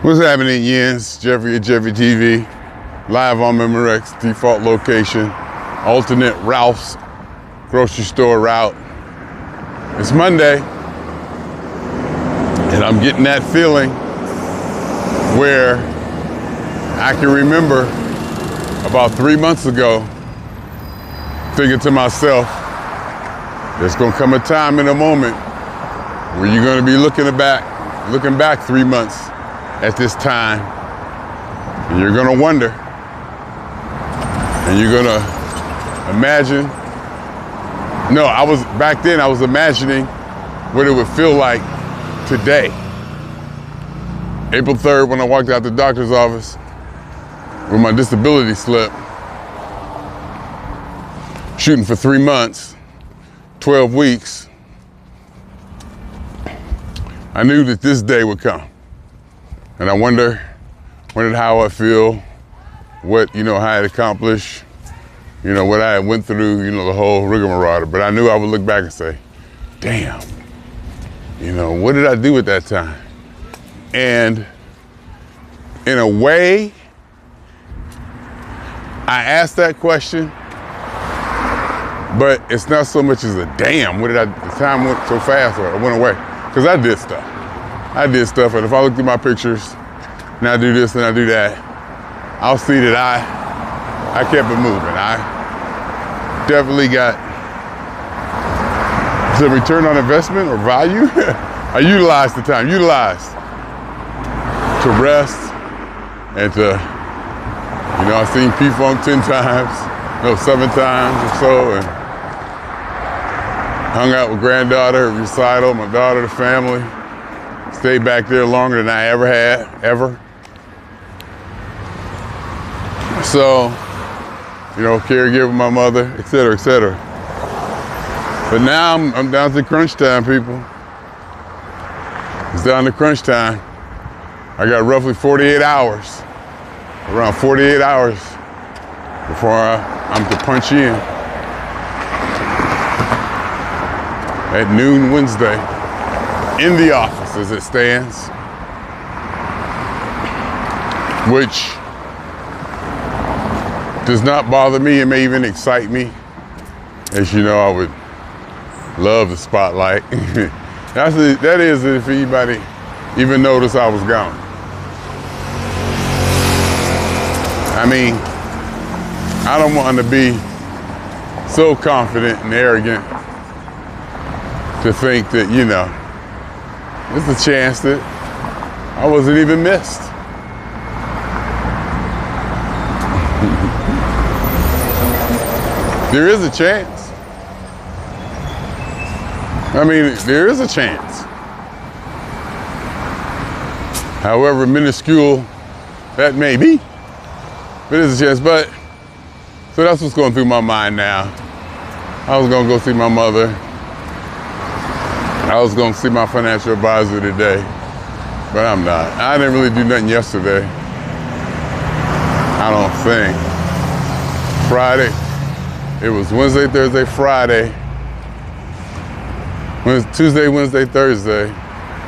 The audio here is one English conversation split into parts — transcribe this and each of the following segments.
What's happening, Yens? Jeffery at Jeffery TV, live on Memorex, default location, alternate Ralph's grocery store route. It's Monday, and I'm getting that feeling where I can remember about 3 months ago thinking to myself, there's gonna come a time in a moment where you're gonna be looking back 3 months at this time, and you're gonna wonder, and you're gonna imagine. No, I was imagining what it would feel like today. April 3rd, when I walked out the doctor's office with my disability slip, shooting for 3 months, 12 weeks, I knew that this day would come. And I wondered how I feel, what, how I'd accomplished, what I went through, the whole rigmarole. But I knew I would look back and say, damn, what did I do at that time? And in a way, I asked that question, but it's not so much as a damn, the time went so fast or it went away. Because I did stuff, and if I look through my pictures, and I do this and I do that, I'll see that I kept it moving. I definitely got the return on investment or value. I utilized the time, to rest and to, I've seen P-Funk 10 times, 7 times or so, and hung out with granddaughter, recital, my daughter, the family. Stayed back there longer than I ever had, ever. So, caregiver, my mother, et cetera, et cetera. But now I'm down to crunch time, people. It's down to crunch time. I got roughly 48 hours, around 48 hours before I'm to punch in. At noon Wednesday, in the office as it stands, which does not bother me. It may even excite me. As you know, I would love the spotlight. That is if anybody even noticed I was gone. I mean, I don't want to be so confident and arrogant to think that, there's a chance that I wasn't even missed. There is a chance. I mean, there is a chance. However minuscule that may be, but there's a chance. So that's what's going through my mind now. I was gonna go see my mother. I was gonna see my financial advisor today, but I'm not. I didn't really do nothing yesterday. I don't think. Friday, it was Wednesday, Thursday, Friday. Tuesday, Wednesday, Thursday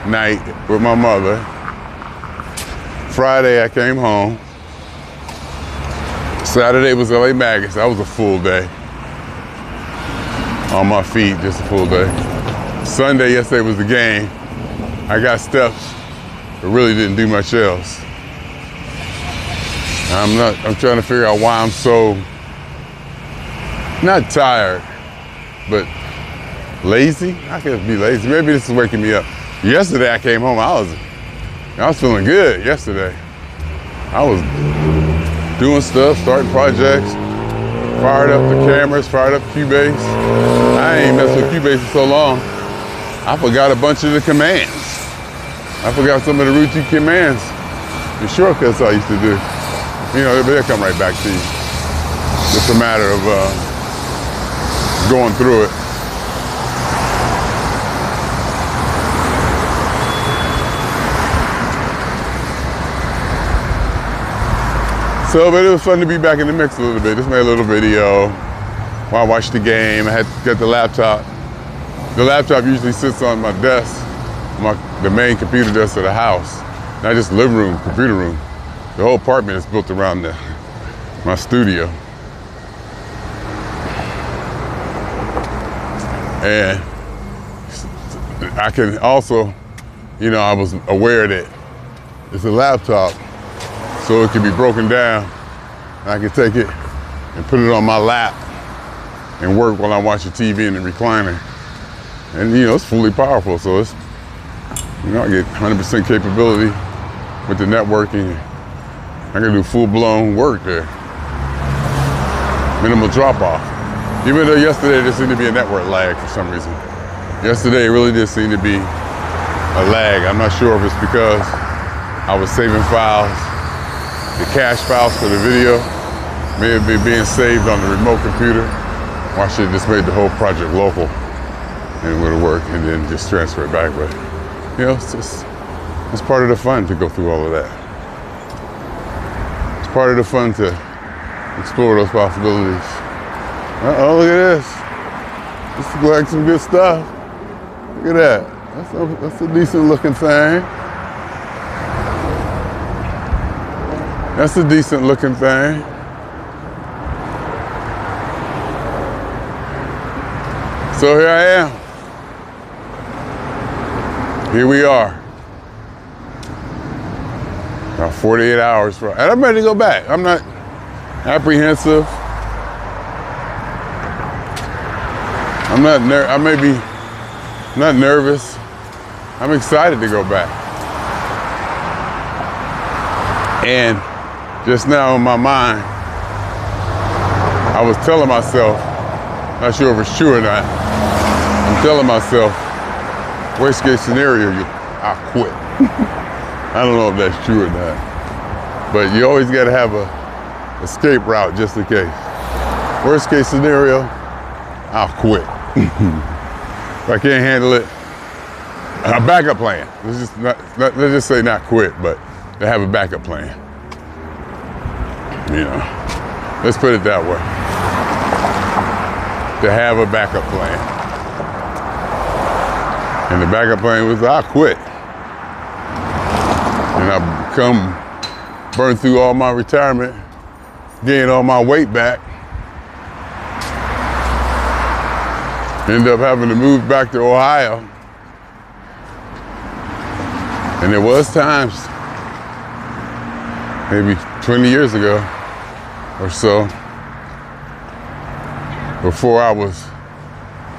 night with my mother. Friday, I came home. Saturday was LA Maggots. That was a full day. On my feet, just a full day. Sunday, yesterday was the game. I got steps, but really didn't do much else. I'm trying to figure out why I'm so, not tired, but lazy? I can't be lazy. Maybe this is waking me up. Yesterday I came home, I was feeling good yesterday. I was doing stuff, starting projects, fired up the cameras, fired up Cubase. I ain't messed with Cubase in so long. I forgot a bunch of the commands. I forgot some of the routine commands, the shortcuts I used to do. They'll come right back to you. It's a matter of going through it. But it was fun to be back in the mix a little bit. Just made a little video while I watched the game. I had to get the laptop. The laptop usually sits on my desk, the main computer desk of the house. not just living room, computer room. The whole apartment is built around my studio. And I can also, I was aware that it's a laptop, so it can be broken down. I can take it and put it on my lap and work while I'm watching TV in the recliner. And it's fully powerful, so it's, I get 100% capability with the networking. I can do full-blown work there. Minimal drop-off. Even though yesterday there seemed to be a network lag for some reason. Yesterday it really did seem to be a lag. I'm not sure if it's because I was saving files, the cache files for the video, may have been being saved on the remote computer. Or I should have just made the whole project local and it would have worked and then just transfer it back. But it's part of the fun to go through all of that. It's part of the fun to explore those possibilities. Uh-oh, look at this. This looks like some good stuff. Look at that. That's a decent looking thing. That's a decent looking thing. So here I am. Here we are. About 48 hours and I'm ready to go back. I'm not apprehensive. I may be not nervous. I'm excited to go back. And just now in my mind, I was telling myself, not sure if it's true or not, I'm telling myself, worst case scenario, I'll quit. I don't know if that's true or not. But you always gotta have a escape route just in case. Worst case scenario, I'll quit. If I can't handle it, a backup plan. Let's just say not quit, but to have a backup plan. Let's put it that way. To have a backup plan. And the backup plan was I'll quit. And I burn through all my retirement, gain all my weight back. End up having to move back to Ohio. And there was times, maybe 20 years ago or so, before I was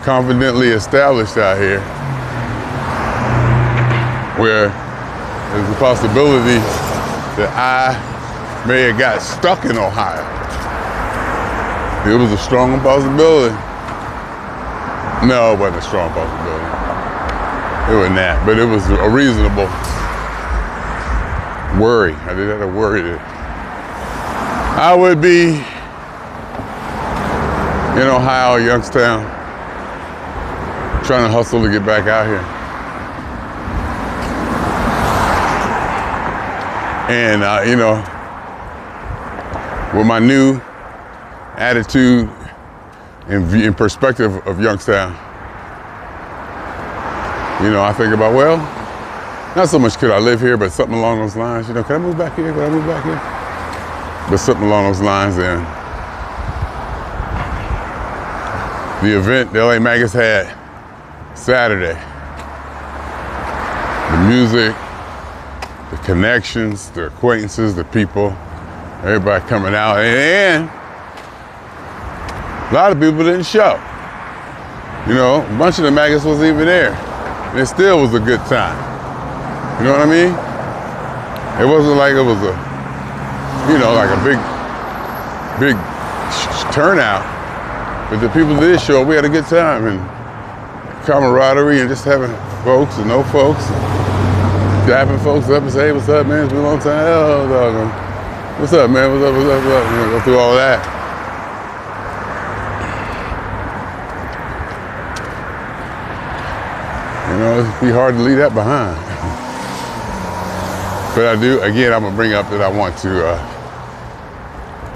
confidently established out here, where there's a possibility that I may have got stuck in Ohio. It was a strong possibility. No, it wasn't a strong possibility. It wasn't that, but it was a reasonable worry. I did have to worry that I would be in Ohio, Youngstown, trying to hustle to get back out here. And, with my new attitude and perspective of Youngstown, I think about, well, not so much could I live here, but something along those lines, can I move back here? Could I move back here? But something along those lines. And the event the LA Magus had Saturday, the music, the connections, the acquaintances, the people, everybody coming out, and a lot of people didn't show. A bunch of the Magus wasn't even there. And it still was a good time. You know what I mean? It wasn't like it was like a big turnout. But the people that did show, we had a good time and camaraderie and just having folks and no folks. Dapping folks up and say, hey, what's up, man? It's been a long time. Oh, dog. What's up, man? What's up? Go through all that. It'd be hard to leave that behind. But I do, again, I'm gonna bring up that I want to,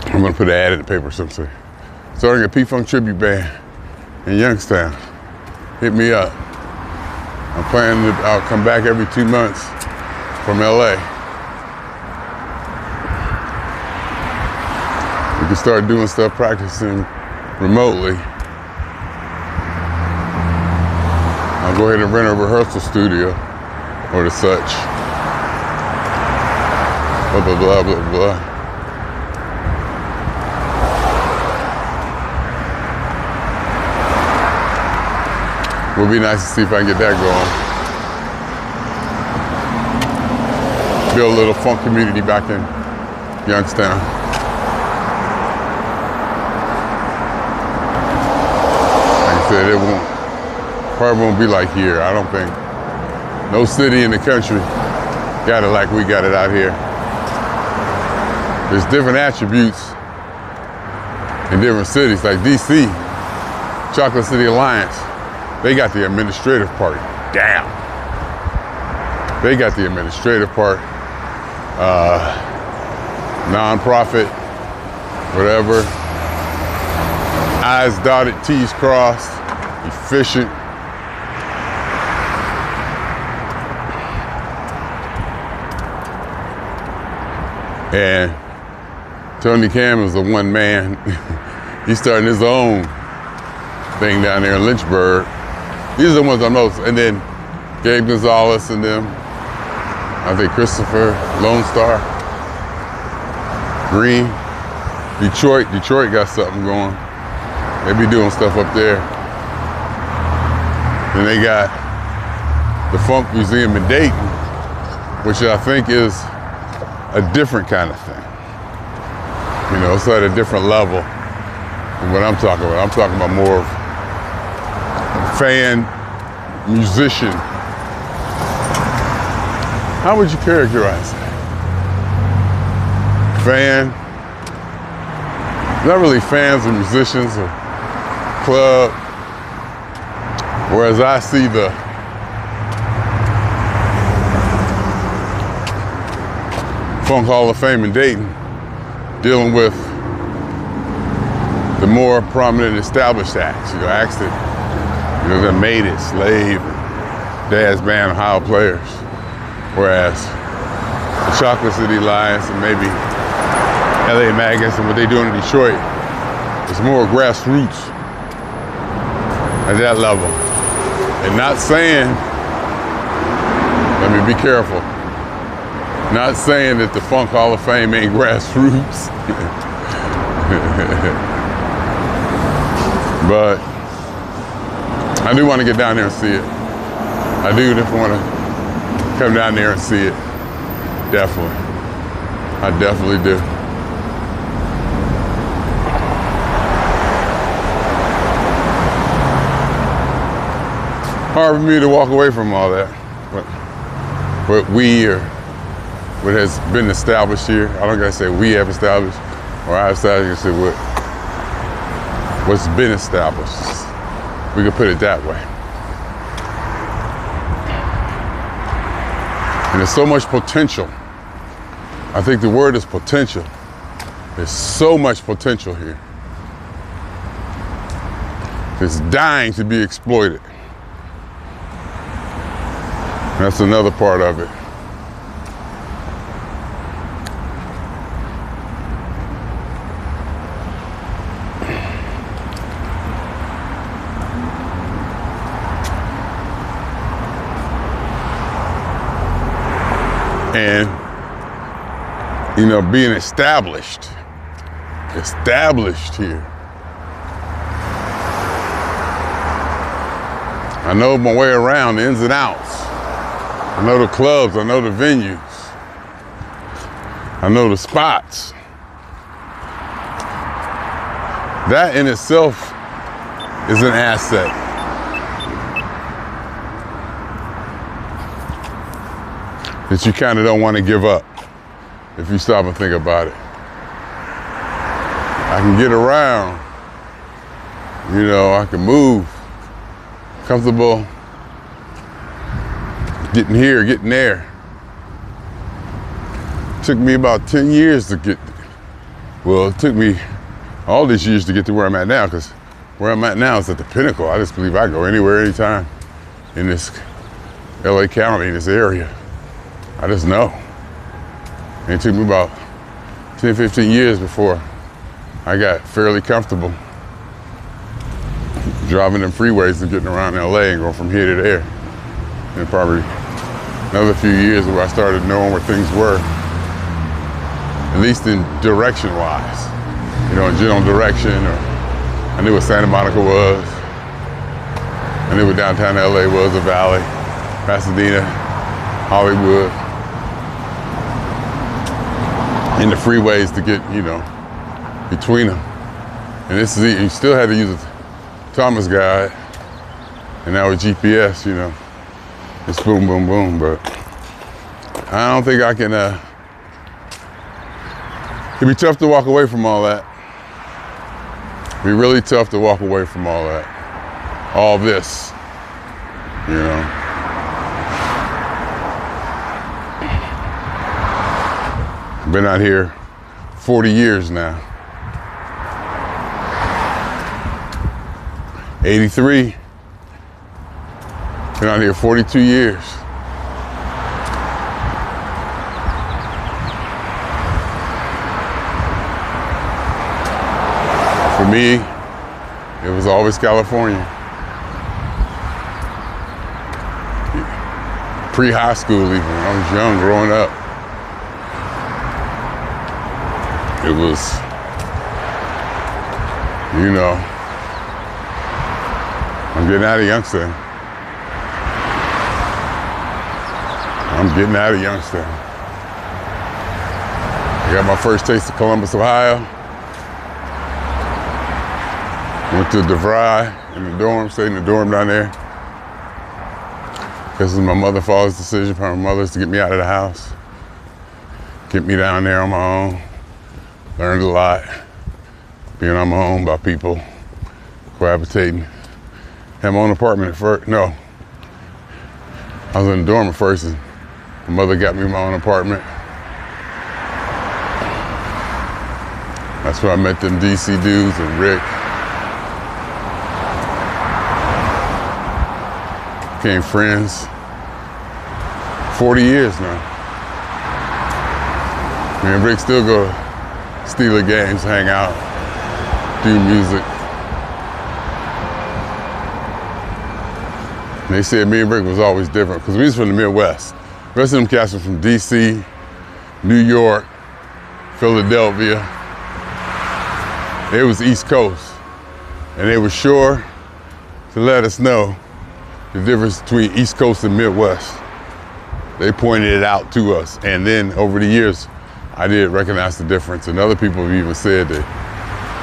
I'm gonna put an ad in the paper or something. Starting a P-Funk tribute band in Youngstown. Hit me up. I'm planning I'll come back every 2 months from LA. can start doing stuff, practicing remotely. I'll go ahead and rent a rehearsal studio or the such. Blah, blah, blah, blah, blah. Would be nice to see if I can get that going. Build a little funk community back in Youngstown. Like I said, probably won't be like here. I don't think. No city in the country got it like we got it out here. There's different attributes in different cities, like DC, Chocolate City Alliance. They got the administrative part down. They got the administrative part. Non-profit, whatever. I's dotted, T's crossed, efficient. And Tony Cam is the one man. He's starting his own thing down there in Lynchburg. These are the ones I know. And then Gabe Gonzalez and them. I think Christopher, Lone Star, Green, Detroit got something going. They be doing stuff up there. Then they got the Funk Museum in Dayton, which I think is a different kind of thing. You know, it's at a different level than what I'm talking about. I'm talking about more of fan, musician. How would you characterize that? Fan, not really fans or musicians or club, whereas I see the Funk Hall of Fame in Dayton dealing with the more prominent established acts, you know, acts that, you know, that made it, Slave, Dad's Band, Ohio Players. Whereas the Chocolate City Alliance and maybe LA Magnets and what they doing in Detroit is more grassroots at that level. And not saying, let me be careful, not saying that the Funk Hall of Fame ain't grassroots. But I do want to get down there and see it. I do just want to come down there and see it. Definitely. I definitely do. Hard for me to walk away from all that. What we or what has been established here. I don't gotta say we have established or I established, I say what's been established. We can put it that way. And there's so much potential. I think the word is potential. There's so much potential here. It's dying to be exploited. That's another part of it. And, you know, being established here. I know my way around the ins and outs. I know the clubs, I know the venues. I know the spots. That in itself is an asset. That you kind of don't want to give up if you stop and think about it. I can get around, you know, I can move, comfortable, getting here, getting there. It took me about 10 years to get, well, it took me all these years to get to where I'm at now, because where I'm at now is at the pinnacle. I just believe I go anywhere, anytime in this LA County, this area. I just know. And it took me about 10, 15 years before I got fairly comfortable driving them freeways and getting around LA and going from here to there. And probably another few years where I started knowing where things were, at least in direction-wise. You know, in general direction, or I knew what Santa Monica was. I knew what downtown LA was, the Valley, Pasadena, Hollywood. And the freeways to get, you know, between them. And this is, you still had to use a Thomas guide, and now with GPS, you know, it's boom, boom, boom, but I don't think I can, it'd be tough to walk away from all that. It'd be really tough to walk away from all that. All this, you know. I've been out here 40 years now. 83. Been out here 42 years. For me, it was always California. Pre-high school even, when I was young, growing up. It was, you know, I'm getting out of Youngstown. I'm getting out of Youngstown. I got my first taste of Columbus, Ohio. Went to DeVry in the dorm, stayed in the dorm down there. This was my mother and father's decision, for my mother's to get me out of the house. Get me down there on my own. Learned a lot. Being on my own by people, cohabitating. Had my own apartment at first. No. I was in the dorm at first, and my mother got me my own apartment. That's where I met them DC dudes and Rick. Became friends. 40 years now. Me and Rick still go to Steeler games, hang out, do music. And they said me and Rick was always different because we was from the Midwest. The rest of them cats were from DC, New York, Philadelphia. They was East Coast. And they were sure to let us know the difference between East Coast and Midwest. They pointed it out to us. And then over the years, I did recognize the difference. And other people have even said that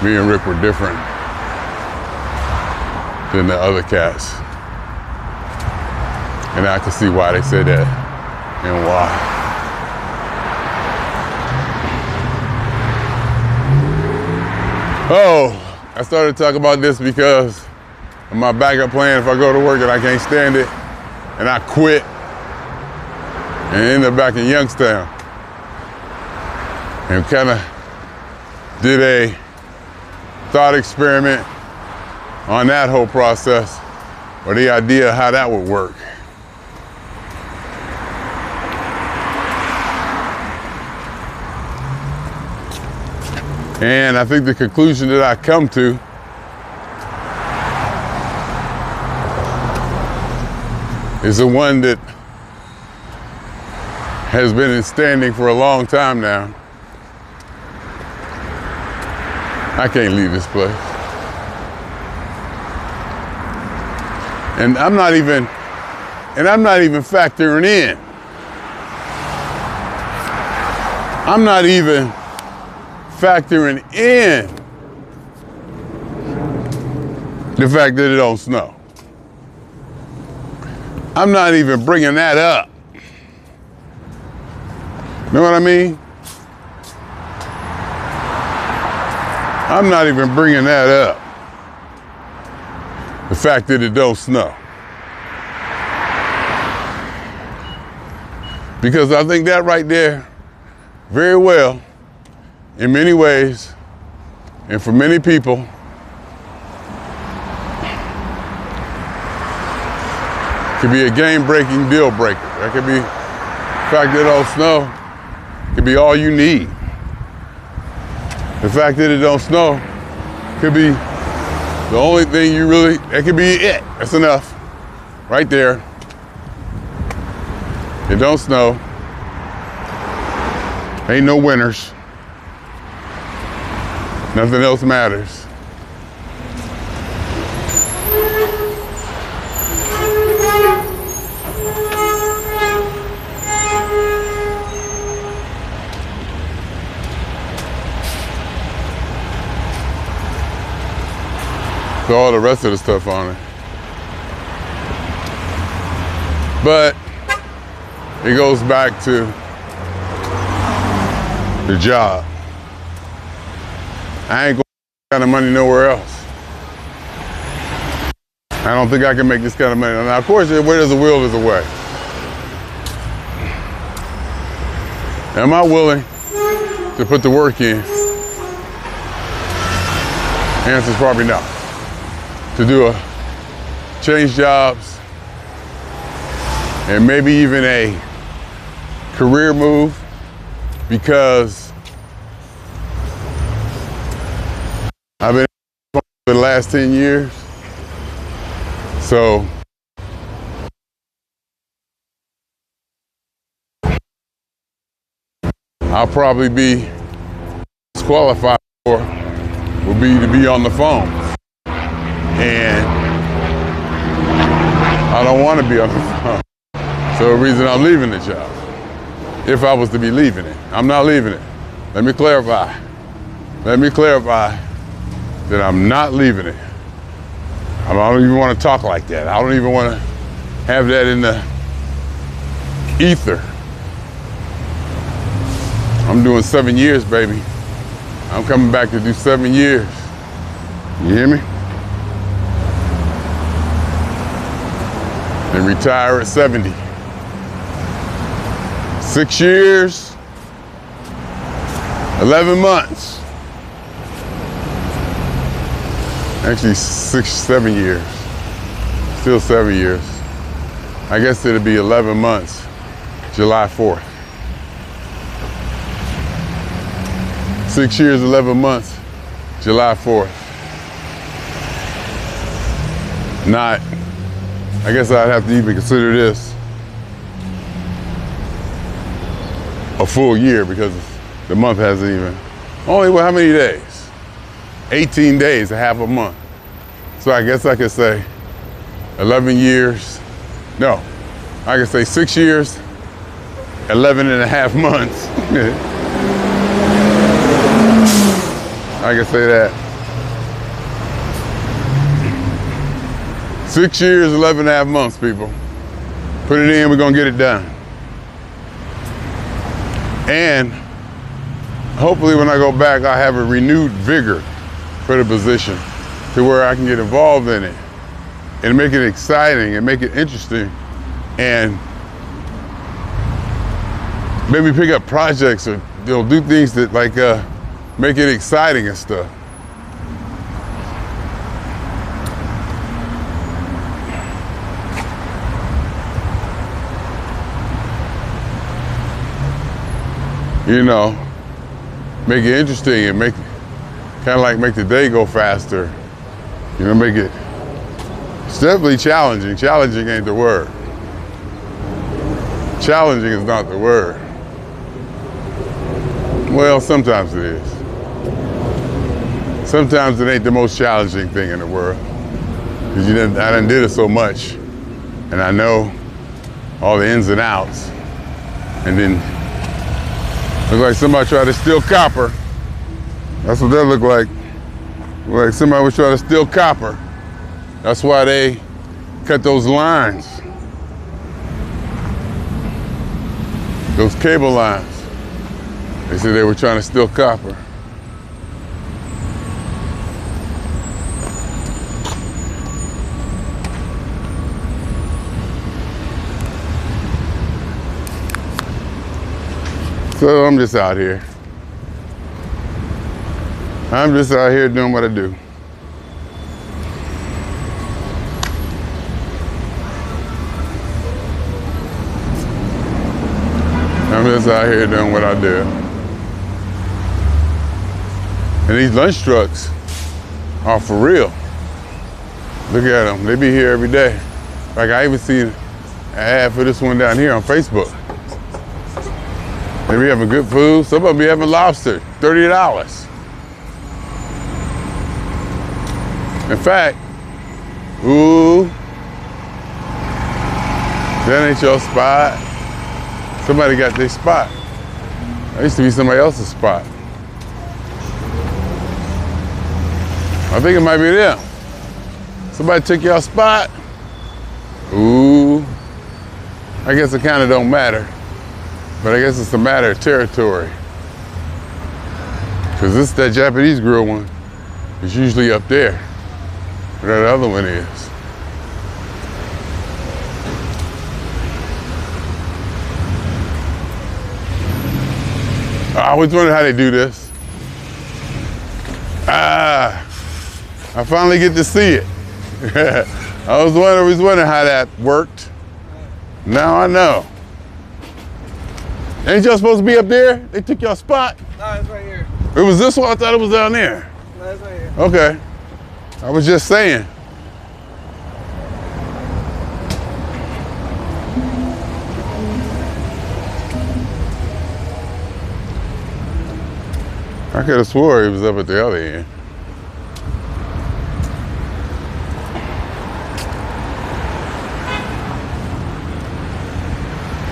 me and Rick were different than the other cats. And I can see why they said that and why. Oh, I started talking about this because of my backup plan if I go to work and I can't stand it, and I quit and end up back in Youngstown. And kind of did a thought experiment on that whole process, or the idea of how that would work. And I think the conclusion that I come to is the one that has been in standing for a long time now. I can't leave this place. And I'm not even factoring in. I'm not even factoring in the fact that it don't snow. I'm not even bringing that up. Know what I mean? I'm not even bringing that up. The fact that it don't snow. Because I think that right there, very well, in many ways, and for many people, could be a game-breaking deal breaker. That could be, the fact that it don't snow, could be all you need. The fact that it don't snow could be the only thing that could be it. That's enough. Right there. It don't snow. Ain't no winters. Nothing else matters. So all the rest of the stuff on it. But it goes back to the job. I ain't going to make this kind of money nowhere else. I don't think I can make this kind of money. Now, of course, where there's a will, there's a way. Am I willing to put the work in? Answer's probably no. To change jobs, and maybe even a career move, because I've been for the last 10 years. So I'll probably be disqualified for will be to be on the phone. And I don't want to be on the phone. So the reason I'm leaving the job, if I was to be leaving it, I'm not leaving it. Let me clarify. Let me clarify that I'm not leaving it. I don't even want to talk like that. I don't even want to have that in the ether. I'm doing 7 years, baby. I'm coming back to do 7 years. You hear me? And retire at 70. 6 years, 11 months. Actually 7 years. Still 7 years. I guess it'll be 11 months, July 4th. 6 years, 11 months, July 4th. Not, I guess I'd have to even consider this a full year, because the month hasn't even, only, well, how many days? 18 days, a half a month. So I guess I could say 11 years, no, I could say 6 years, 11 and a half months. I can say that. 6 years, 11 and a half months, people. Put it in, we're gonna get it done. And hopefully when I go back, I have a renewed vigor for the position to where I can get involved in it and make it exciting and make it interesting, and maybe pick up projects or do things that make it exciting and stuff. You know, make it interesting and make the day go faster. You know, make it, it's definitely challenging. Challenging ain't the word. Challenging is not the word. Well, sometimes it is. Sometimes it ain't the most challenging thing in the world. Because I done did it so much, and I know all the ins and outs. And then looks like somebody tried to steal copper. That's what that looked like. Like somebody was trying to steal copper. That's why they cut those lines. Those cable lines. They said they were trying to steal copper. So I'm just out here. I'm just out here doing what I do. I'm just out here doing what I do. And these lunch trucks are for real. Look at them, they be here every day. Like I even seen an ad for this one down here on Facebook. They be having good food. Some of them be having lobster, $30. In fact, ooh, that ain't your spot. Somebody got their spot. That used to be somebody else's spot. I think it might be them. Somebody took your spot. Ooh, I guess it kind of don't matter. But I guess it's a matter of territory. Because this, that Japanese grill one, is usually up there. Where that other one is. I always wondered how they do this. I finally get to see it. I was always wondering how that worked. Now I know. Ain't y'all supposed to be up there? They took y'all spot? No, it's right here. It was this one? I thought it was down there. No, it's right here. Okay. I was just saying. I could have swore he was up at the other end.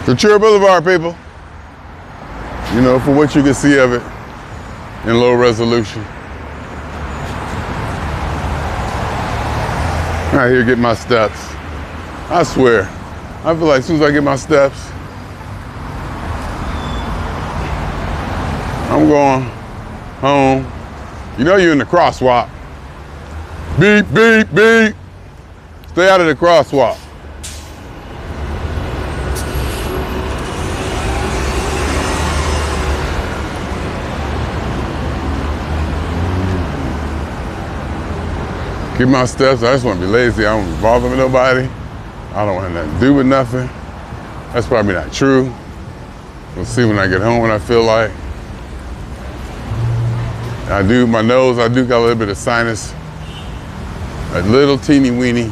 Ventura Boulevard, people. You know, for what you can see of it in low resolution. Out here getting my steps. I swear, I feel like as soon as I get my steps, I'm going home. You know you're in the crosswalk. Beep, beep, beep. Stay out of the crosswalk. Get my steps. I just want to be lazy. I don't want to be bothered with nobody. I don't want nothing to do with nothing. That's probably not true. We'll see when I get home when I feel like. I do, my nose, I do got a little bit of sinus, a little teeny weeny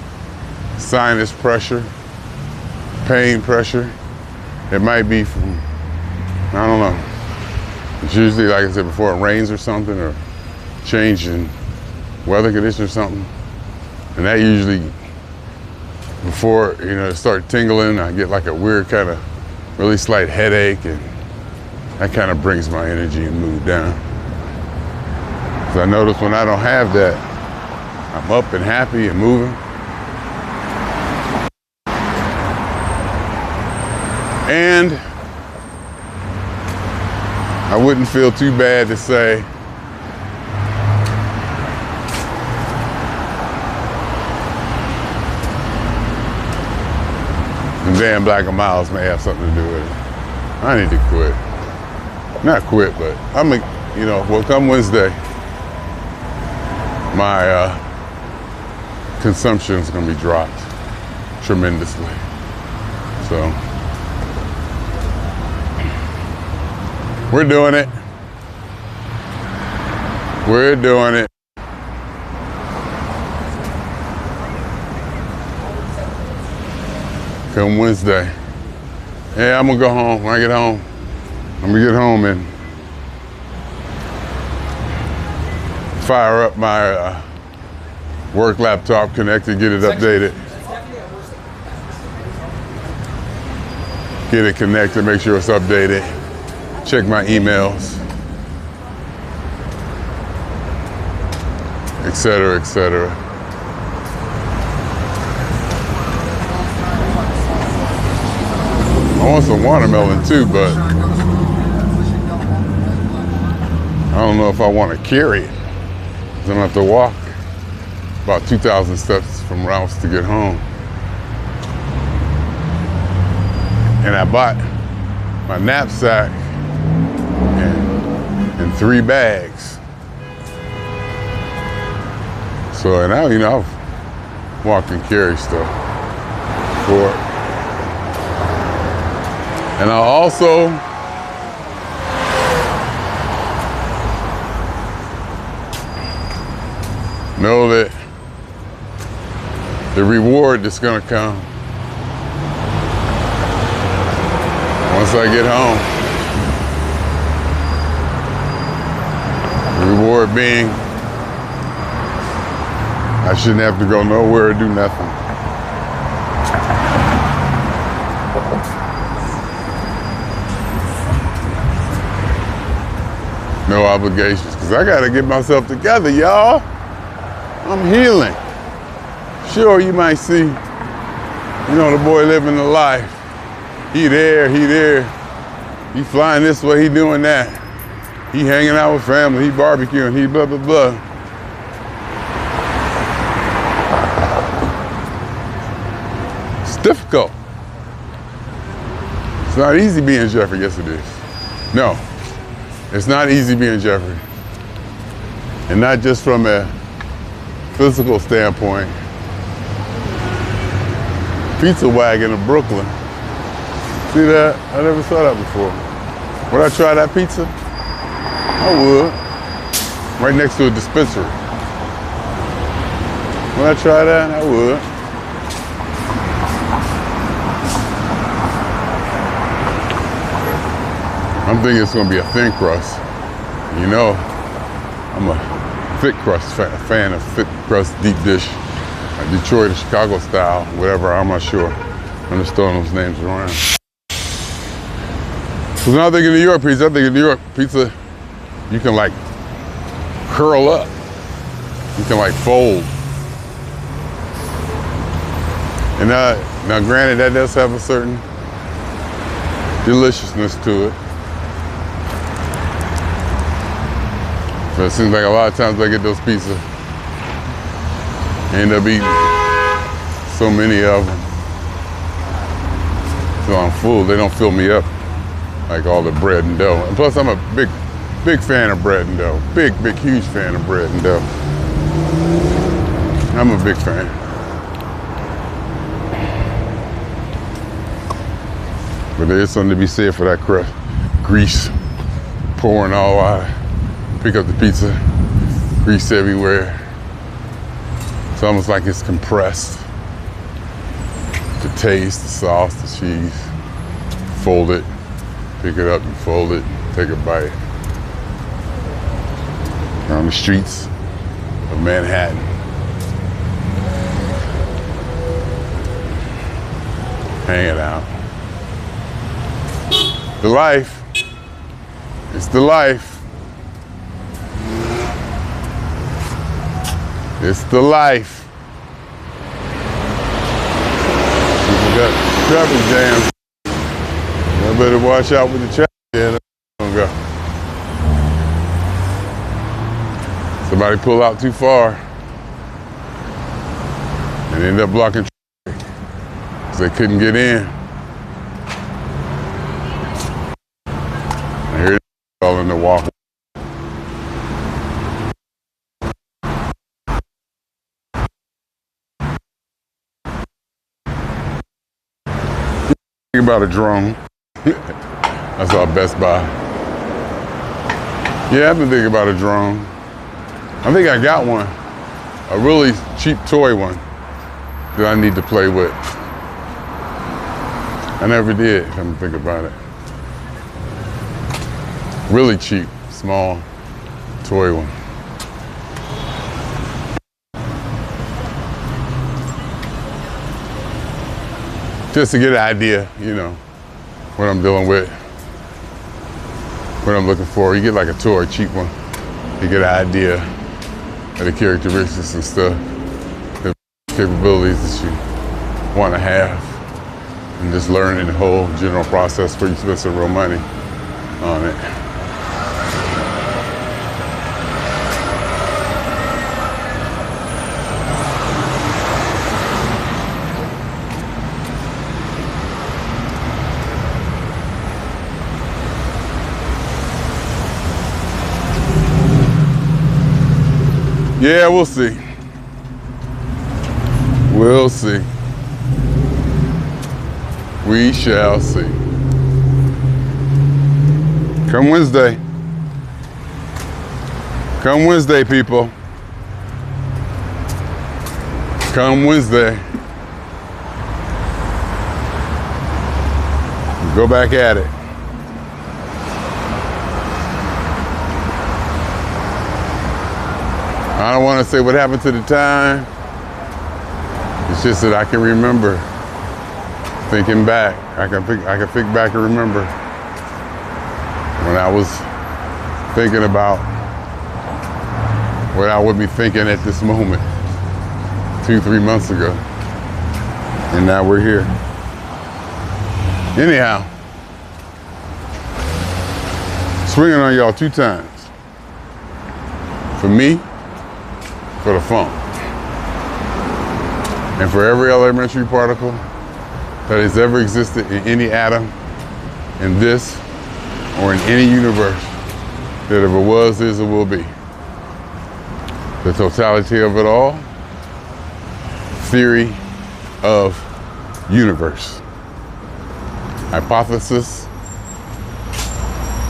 sinus pressure, pain pressure. It might be from, I don't know. It's usually, like I said before, it rains or something, or change in weather conditions or something. And that usually, before, you know, it start tingling, I get like a weird kind of really slight headache, and that kind of brings my energy and mood down. So I notice when I don't have that, I'm up and happy and moving. And I wouldn't feel too bad to say the damn black and miles may have something to do with it. I need to quit. Not quit, but I'm, you know, well, come Wednesday, my consumption is going to be dropped tremendously. So we're doing it. We're doing it. Come Wednesday. Yeah, I'm gonna go home. When I get home, I'm gonna get home and fire up my work laptop, connect it, get it updated. Get it connected, make sure it's updated. Check my emails, et cetera, et cetera. I want some watermelon too, but I don't know if I want to carry it. I'm gonna have to walk about 2,000 steps from Ralph's to get home. And I bought my knapsack and 3 bags. So now, you know, I've walked and carry stuff for it. And I also Know that the reward that's gonna come once I get home. The reward being I shouldn't have to go nowhere or do nothing. No obligations, because I gotta get myself together, y'all. I'm healing. Sure, you might see, you know, the boy living the life. He there, he flying this way, he doing that. He hanging out with family, he barbecuing, he blah, blah, blah. It's difficult. It's not easy being Jeffery, yes it is. No, it's not easy being Jeffery. And not just from a physical standpoint. Pizza wagon of Brooklyn. See that? I never saw that before. Would I try that pizza? I would. Right next to a dispensary. Would I try that? I would. I'm thinking it's gonna be a thin crust. You know, I'm a thick crust fan of thick crust deep dish. Detroit or Chicago style, whatever, I'm not sure. I'm just throwing those names around. So now I think of New York pizza, you can like curl up. You can like fold. And now granted, that does have a certain deliciousness to it. But it seems like a lot of times I get those pizzas, I end up eating so many of them. So I'm full, they don't fill me up like all the bread and dough. And plus I'm a big fan of bread and dough. Big, huge fan of bread and dough. I'm a big fan. But there's something to be said for that crust. Grease pouring all out. Pick up the pizza, grease everywhere. It's almost like it's compressed. The taste, the sauce, the cheese. Fold it, pick it up and fold it, take a bite. On the streets of Manhattan. Hanging out. The life, it's the life. It's the life. People got traffic jams. I better watch out with the traffic jam. I'm gonna go. Somebody pull out too far and end up blocking traffic because they couldn't get in. I hear it all in the walkway. About a drone. I saw Best Buy. Yeah, I've been thinking about a drone. I think I got one. A really cheap toy one that I need to play with. I never did, come to think about it. Really cheap, small toy one. Just to get an idea, you know, what I'm dealing with, what I'm looking for. You get like a toy, a cheap one. You get an idea of the characteristics and stuff, the capabilities that you want to have, and just learning the whole general process before you spend some real money on it. Yeah, we'll see. We'll see. We shall see. Come Wednesday. Come Wednesday, people. Come Wednesday, go back at it. I don't want to say what happened to the time. It's just that I can remember thinking back. I can think back and remember when I was thinking about what I would be thinking at this moment 2-3 months ago. And now we're here. Anyhow, swinging on y'all 2 times. For me, for the funk. And for every elementary particle that has ever existed in any atom, in this, or in any universe that ever was, is, or will be. The totality of it all, theory of universe. Hypothesis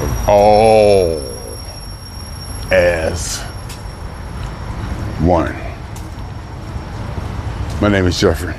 of all as one. My name is Jeffery.